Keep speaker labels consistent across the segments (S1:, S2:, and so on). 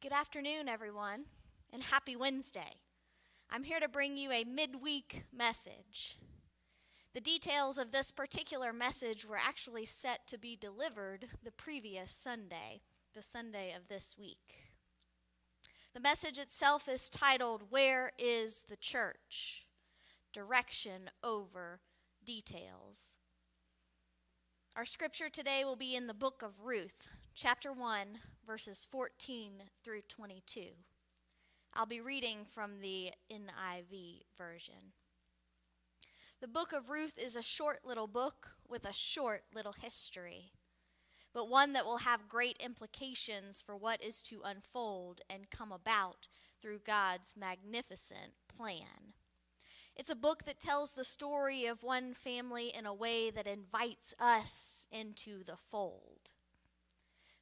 S1: Good afternoon, everyone, and happy Wednesday. I'm here to bring you a midweek message. The details of this particular message were actually set to be delivered the previous Sunday, the Sunday of this week. The message itself is titled, "Where is the Church? Direction over Details." Our scripture today will be in the book of Ruth, chapter 1, verses 14 through 22. I'll be reading from the NIV version. The book of Ruth is a short little book with a short little history, but one that will have great implications for what is to unfold and come about through God's magnificent plan. It's a book that tells the story of one family in a way that invites us into the fold.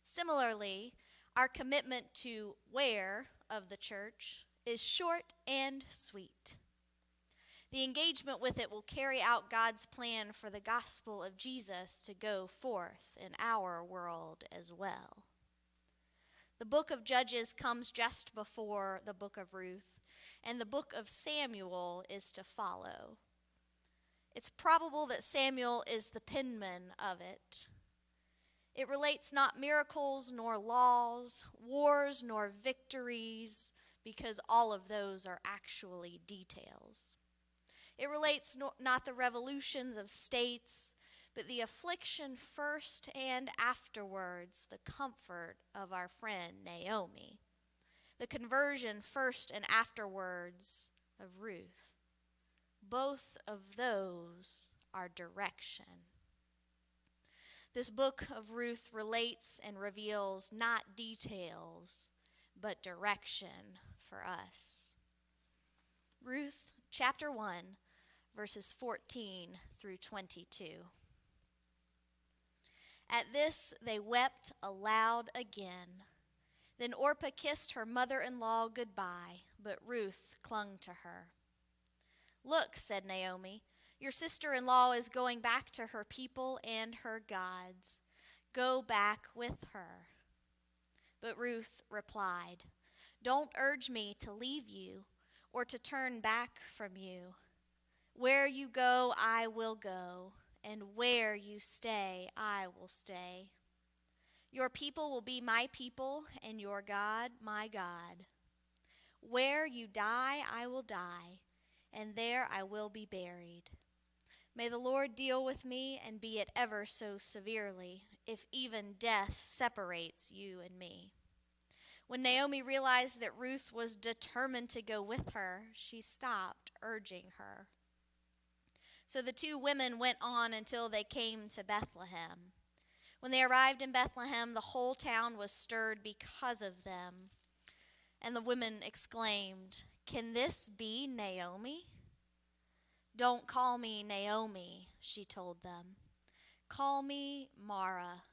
S1: Similarly, our commitment to where of the church is short and sweet. The engagement with it will carry out God's plan for the gospel of Jesus to go forth in our world as well. The book of Judges comes just before the book of Ruth, and the book of Samuel is to follow. It's probable that Samuel is the penman of it. It relates not miracles nor laws, wars nor victories, because all of those are actually details. It relates not the revolutions of states, but the affliction first and afterwards, the comfort of our friend Naomi. The conversion first and afterwards of Ruth. Both of those are direction. This book of Ruth relates and reveals not details, but direction for us. Ruth chapter 1, verses 14 through 22. At this they wept aloud again. Then Orpah kissed her mother-in-law goodbye, but Ruth clung to her. "Look," said Naomi, "your sister-in-law is going back to her people and her gods. Go back with her." But Ruth replied, "Don't urge me to leave you or to turn back from you. Where you go, I will go, and where you stay, I will stay. Your people will be my people, and your God, my God. Where you die, I will die, and there I will be buried. May the Lord deal with me, and be it ever so severely, if even death separates you and me." When Naomi realized that Ruth was determined to go with her, she stopped urging her. So the two women went on until they came to Bethlehem. When they arrived in Bethlehem, the whole town was stirred because of them. And the women exclaimed, "Can this be Naomi?" "Don't call me Naomi," she told them. "Call me Mara,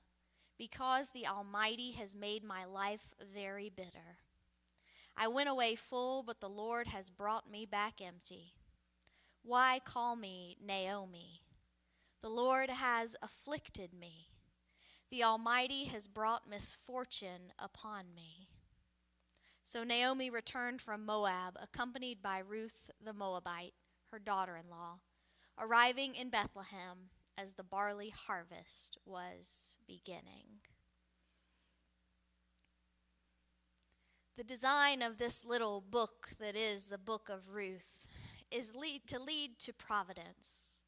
S1: because the Almighty has made my life very bitter. I went away full, but the Lord has brought me back empty. Why call me Naomi? The Lord has afflicted me. The Almighty has brought misfortune upon me." So Naomi returned from Moab, accompanied by Ruth the Moabite, her daughter-in-law, arriving in Bethlehem as the barley harvest was beginning. The design of this little book that is the book of Ruth is to lead to providence,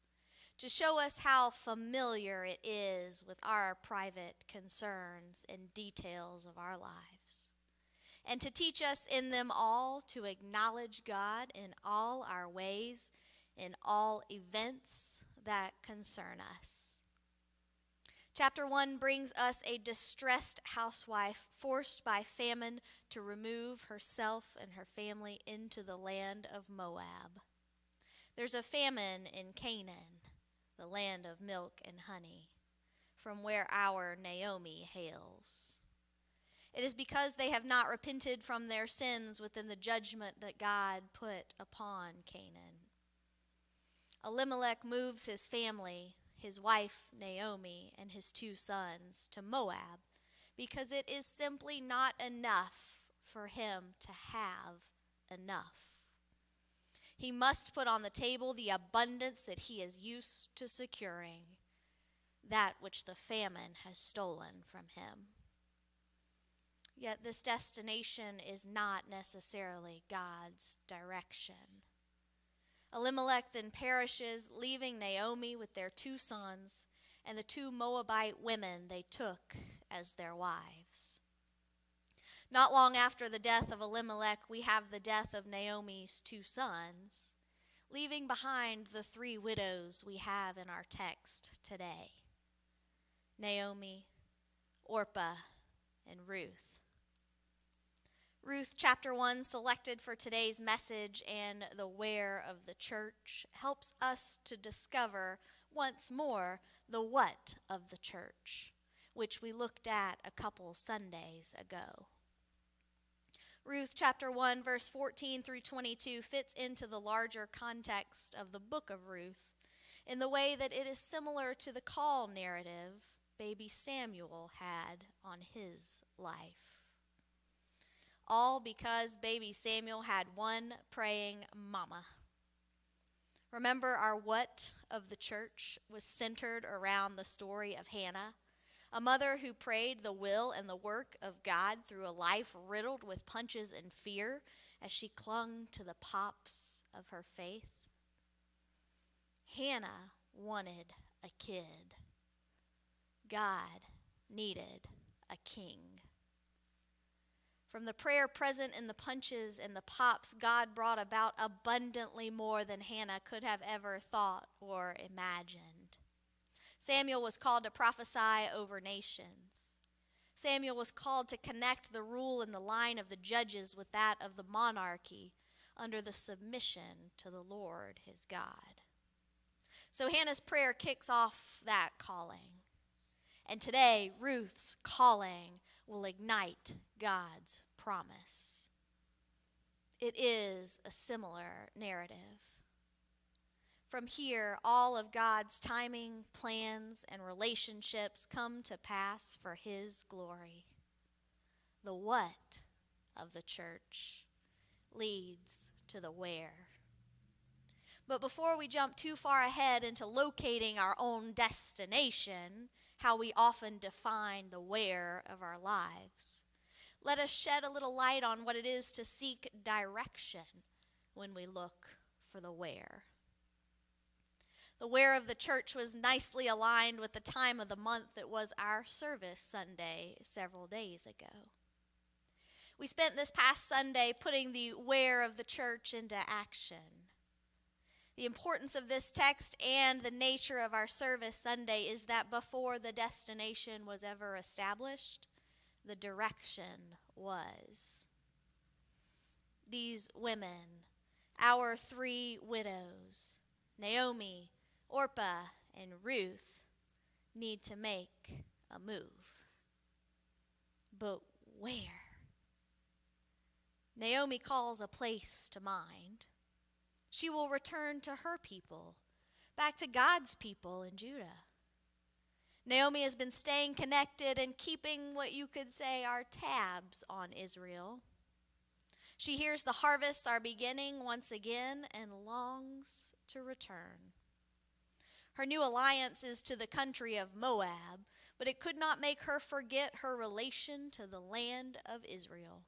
S1: to show us how familiar it is with our private concerns and details of our lives, and to teach us in them all to acknowledge God in all our ways, in all events that concern us. Chapter 1 brings us a distressed housewife forced by famine to remove herself and her family into the land of Moab. There's a famine in Canaan, the land of milk and honey, from where our Naomi hails. It is because they have not repented from their sins within the judgment that God put upon Canaan. Elimelech moves his family, his wife Naomi, and his two sons to Moab because it is simply not enough for him to have enough. He must put on the table the abundance that he is used to securing, that which the famine has stolen from him. Yet this destination is not necessarily God's direction. Elimelech then perishes, leaving Naomi with their 2 sons and the 2 Moabite women they took as their wives. Not long after the death of Elimelech, we have the death of Naomi's 2 sons, leaving behind the 3 widows we have in our text today: Naomi, Orpah, and Ruth. Ruth chapter 1, selected for today's message, and the where of the church, helps us to discover once more the what of the church, which we looked at a couple Sundays ago. Ruth chapter 1, verse 14 through 22 fits into the larger context of the book of Ruth in the way that it is similar to the call narrative baby Samuel had on his life. All because baby Samuel had one praying mama. Remember, our what of the church was centered around the story of Hannah, a mother who prayed the will and the work of God through a life riddled with punches and fear as she clung to the pops of her faith. Hannah wanted a kid. God needed a king. From the prayer present in the punches and the pops, God brought about abundantly more than Hannah could have ever thought or imagined. Samuel was called to prophesy over nations. Samuel was called to connect the rule and the line of the judges with that of the monarchy under the submission to the Lord his God. So Hannah's prayer kicks off that calling. And today, Ruth's calling will ignite God's promise. It is a similar narrative. From here, all of God's timing, plans, and relationships come to pass for his glory. The what of the church leads to the where. But before we jump too far ahead into locating our own destination, how we often define the where of our lives, let us shed a little light on what it is to seek direction when we look for the where. The where of the church was nicely aligned with the time of the month that was our service Sunday several days ago. We spent this past Sunday putting the where of the church into action. The importance of this text and the nature of our service Sunday is that before the destination was ever established, the direction was. These women, our 3 widows, Naomi, Orpah, and Ruth, need to make a move. But where? Naomi calls a place to mind. She will return to her people, back to God's people in Judah. Naomi has been staying connected and keeping what you could say are tabs on Israel. She hears the harvests are beginning once again and longs to return. Her new alliance is to the country of Moab, but it could not make her forget her relation to the land of Israel.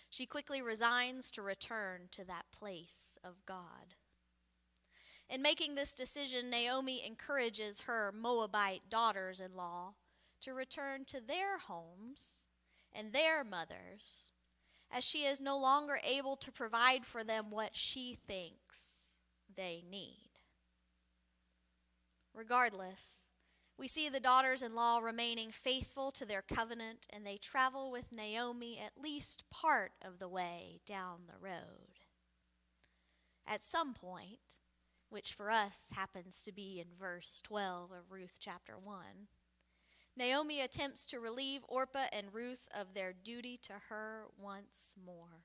S1: She quickly resigns to return to that place of God. In making this decision, Naomi encourages her Moabite daughters-in-law to return to their homes and their mothers, as she is no longer able to provide for them what she thinks they need. Regardless, we see the daughters-in-law remaining faithful to their covenant, and they travel with Naomi at least part of the way down the road. At some point, which for us happens to be in verse 12 of Ruth chapter 1, Naomi attempts to relieve Orpah and Ruth of their duty to her once more.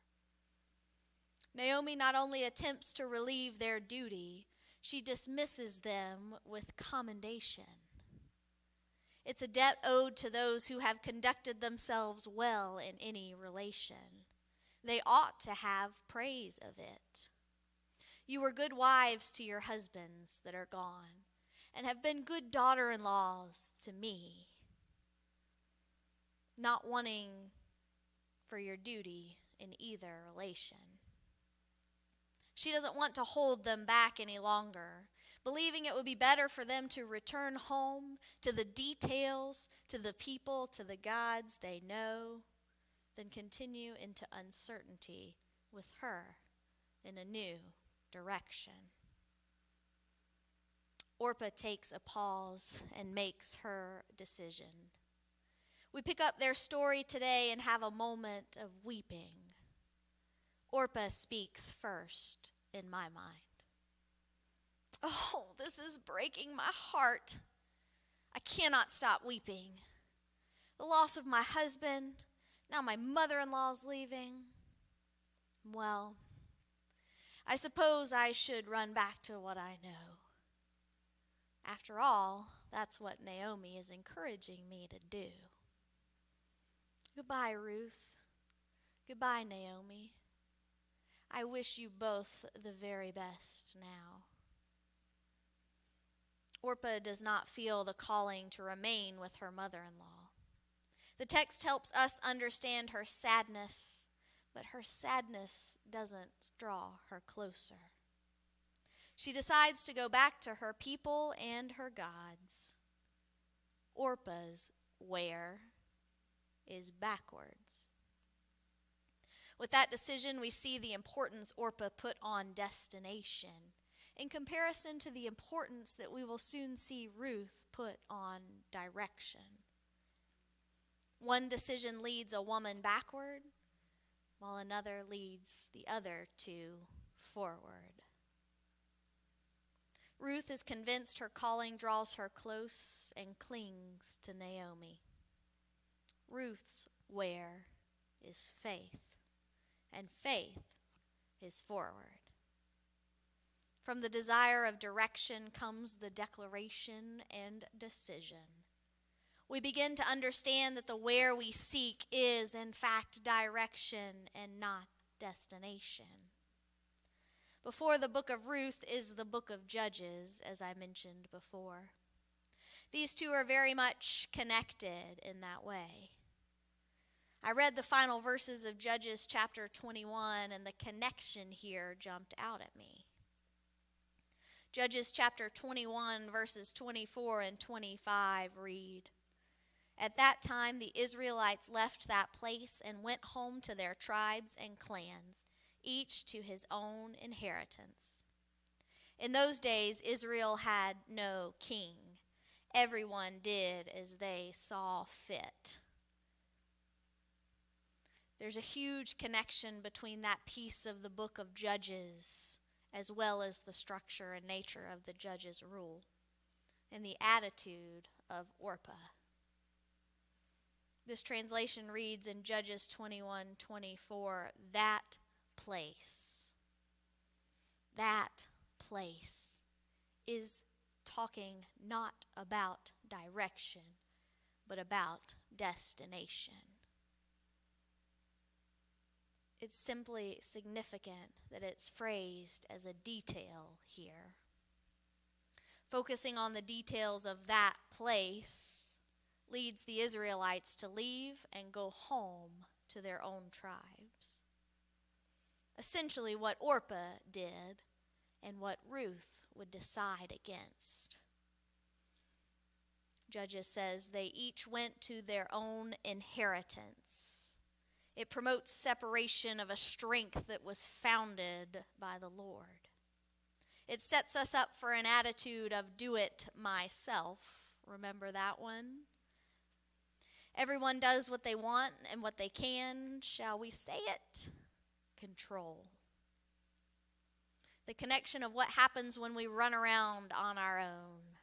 S1: Naomi not only attempts to relieve their duty, she dismisses them with commendation. It's a debt owed to those who have conducted themselves well in any relation. They ought to have praise of it. You were good wives to your husbands that are gone, and have been good daughter-in-laws to me, not wanting for your duty in either relation. She doesn't want to hold them back any longer, believing it would be better for them to return home to the details, to the people, to the gods they know, than continue into uncertainty with her in a new direction. Orpah takes a pause and makes her decision. We pick up their story today and have a moment of weeping. Orpah speaks first in my mind. Oh, this is breaking my heart. I cannot stop weeping. The loss of my husband, now my mother-in-law's leaving. Well, I suppose I should run back to what I know. After all, that's what Naomi is encouraging me to do. Goodbye, Ruth. Goodbye, Naomi. I wish you both the very best now. Orpah does not feel the calling to remain with her mother-in-law. The text helps us understand her sadness, but her sadness doesn't draw her closer. She decides to go back to her people and her gods. Orpah's where is backwards. With that decision, we see the importance Orpah put on destination in comparison to the importance that we will soon see Ruth put on direction. One decision leads a woman backward, while another leads the other two forward. Ruth is convinced her calling draws her close and clings to Naomi. Ruth's where is faith, and faith is forward. From the desire of direction comes the declaration and decision. We begin to understand that the where we seek is, in fact, direction and not destination. Before the book of Ruth is the book of Judges, as I mentioned before. These two are very much connected in that way. I read the final verses of Judges chapter 21, and the connection here jumped out at me. Judges chapter 21, verses 24 and 25 read, "At that time the Israelites left that place and went home to their tribes and clans, each to his own inheritance. In those days Israel had no king. Everyone did as they saw fit." There's a huge connection between that piece of the book of Judges, as well as the structure and nature of the judge's rule, and the attitude of Orpah. This translation reads in Judges 21:24, that place is talking not about direction, but about destination. It's simply significant that it's phrased as a detail here. Focusing on the details of that place leads the Israelites to leave and go home to their own tribes. Essentially what Orpah did and what Ruth would decide against. Judges says they each went to their own inheritance. It promotes separation of a strength that was founded by the Lord. It sets us up for an attitude of do it myself. Remember that one? Everyone does what they want and what they can. Shall we say it? Control. The connection of what happens when we run around on our own.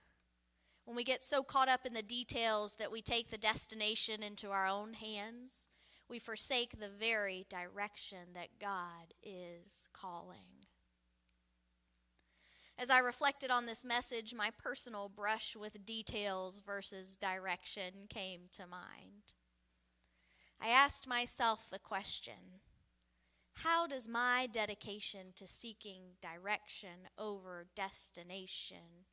S1: When we get so caught up in the details that we take the destination into our own hands, we forsake the very direction that God is calling. As I reflected on this message, my personal brush with details versus direction came to mind. I asked myself the question, how does my dedication to seeking direction over destination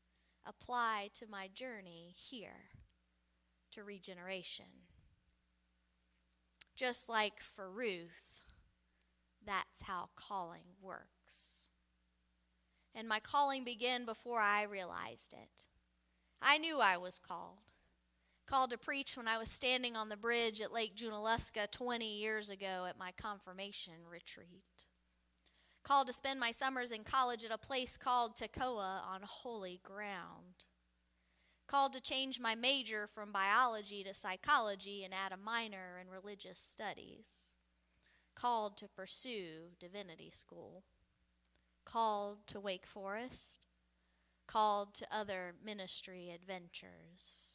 S1: apply to my journey here to regeneration? Just like for Ruth, that's how calling works. And my calling began before I realized it. I knew I was called to preach when I was standing on the bridge at Lake Junaluska 20 years ago at my confirmation retreat. Called to spend my summers in college at a place called Tekoa on holy ground. Called to change my major from biology to psychology and add a minor in religious studies. Called to pursue divinity school. Called to Wake Forest. Called to other ministry adventures.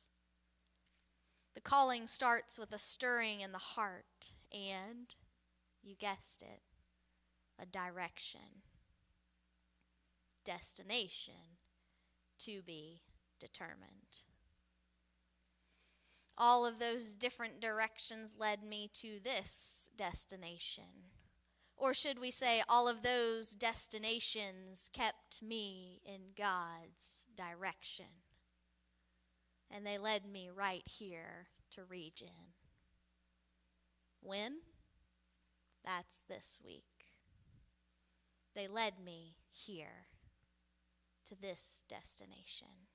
S1: The calling starts with a stirring in the heart and, you guessed it, a direction. Destination to be determined. All of those different directions led me to this destination. Or should we say, all of those destinations kept me in God's direction. And they led me right here to Regen. When? That's this week. They led me here to this destination.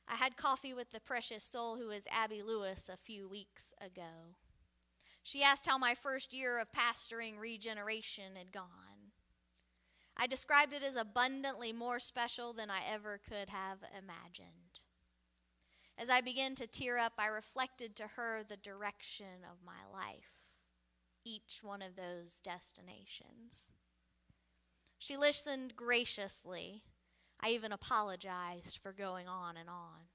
S1: I had coffee with the precious soul who is Abby Lewis a few weeks ago. She asked how my first year of pastoring Regeneration had gone. I described it as abundantly more special than I ever could have imagined. As I began to tear up, I reflected to her the direction of my life, each one of those destinations. She listened graciously. I even apologized for going on and on.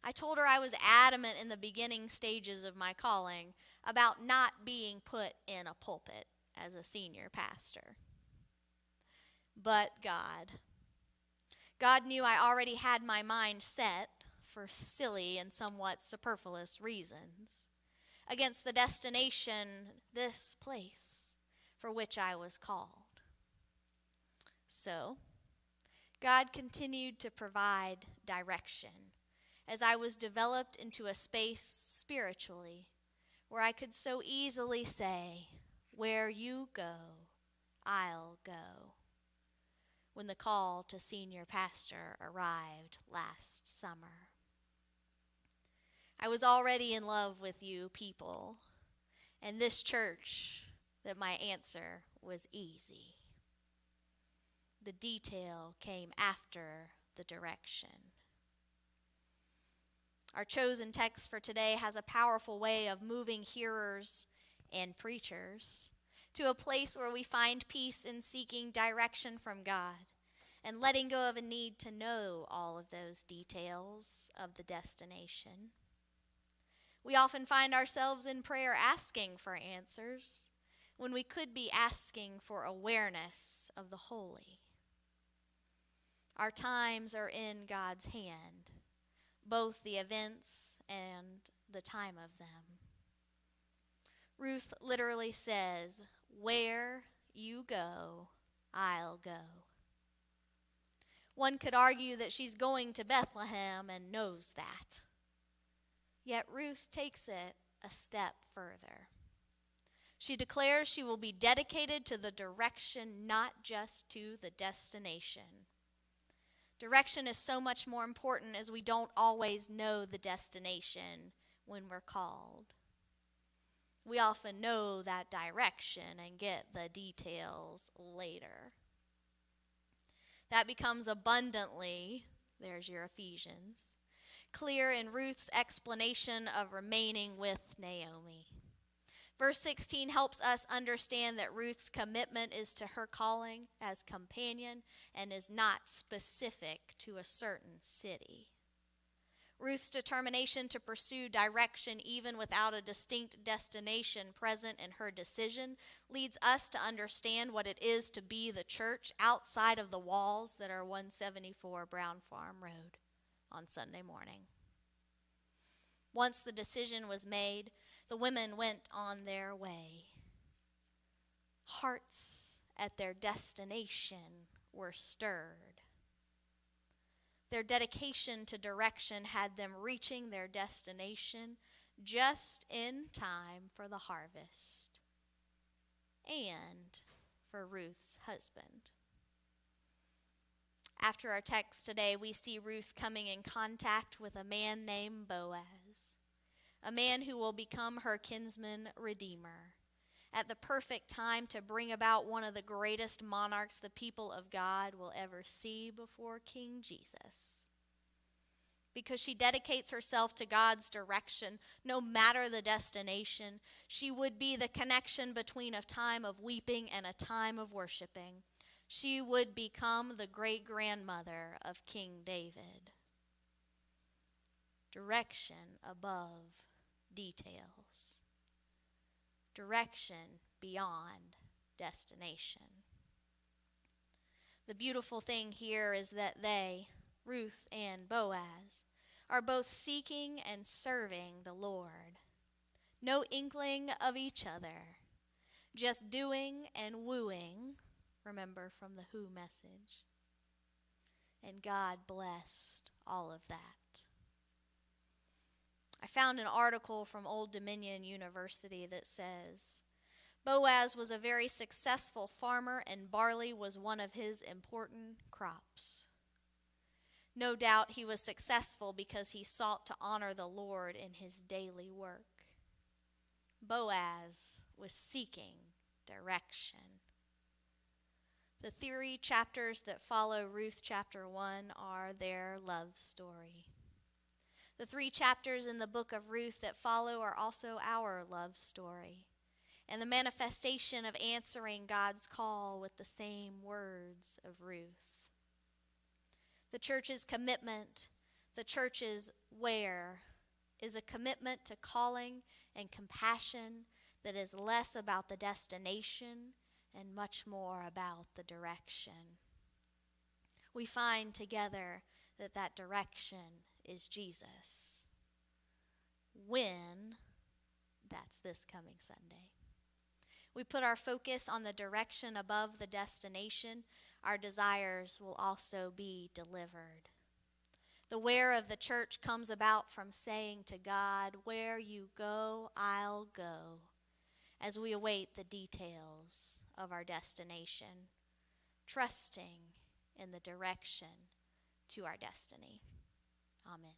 S1: I told her I was adamant in the beginning stages of my calling about not being put in a pulpit as a senior pastor. But God knew I already had my mind set, for silly and somewhat superfluous reasons, against the destination, this place, for which I was called. So, God continued to provide direction as I was developed into a space spiritually where I could so easily say, "Where you go, I'll go," when the call to senior pastor arrived last summer. I was already in love with you people, and this church that my answer was easy. The detail came after the direction. Our chosen text for today has a powerful way of moving hearers and preachers to a place where we find peace in seeking direction from God and letting go of a need to know all of those details of the destination. We often find ourselves in prayer asking for answers when we could be asking for awareness of the holy. Our times are in God's hand, both the events and the time of them. Ruth literally says, "Where you go, I'll go." One could argue that she's going to Bethlehem and knows that. Yet Ruth takes it a step further. She declares she will be dedicated to the direction, not just to the destination. Direction is so much more important as we don't always know the destination when we're called. We often know that direction and get the details later. That becomes abundantly, there's your Ephesians, clear in Ruth's explanation of remaining with Naomi. Verse 16 helps us understand that Ruth's commitment is to her calling as companion and is not specific to a certain city. Ruth's determination to pursue direction even without a distinct destination present in her decision leads us to understand what it is to be the church outside of the walls that are 174 Brown Farm Road on Sunday morning. Once the decision was made, the women went on their way. Hearts at their destination were stirred. Their dedication to direction had them reaching their destination just in time for the harvest and for Ruth's husband. After our text today, we see Ruth coming in contact with a man named Boaz, a man who will become her kinsman redeemer, at the perfect time to bring about one of the greatest monarchs the people of God will ever see before King Jesus. Because she dedicates herself to God's direction, no matter the destination, she would be the connection between a time of weeping and a time of worshiping. She would become the great-grandmother of King David. Direction above details. Direction beyond destination. The beautiful thing here is that they, Ruth and Boaz, are both seeking and serving the Lord. No inkling of each other, just doing and wooing, remember from the Who message. And God blessed all of that. I found an article from Old Dominion University that says, Boaz was a very successful farmer and barley was one of his important crops. No doubt he was successful because he sought to honor the Lord in his daily work. Boaz was seeking direction. The 3 chapters that follow Ruth chapter 1 are their love story. The 3 chapters in the book of Ruth that follow are also our love story and the manifestation of answering God's call with the same words of Ruth. The church's commitment, the church's where, is a commitment to calling and compassion that is less about the destination and much more about the direction. We find together that direction is Jesus. When? That's this coming Sunday. We put our focus on the direction above the destination, our desires will also be delivered. The where of the church comes about from saying to God, where you go, I'll go, as we await the details of our destination, trusting in the direction to our destiny. Amen.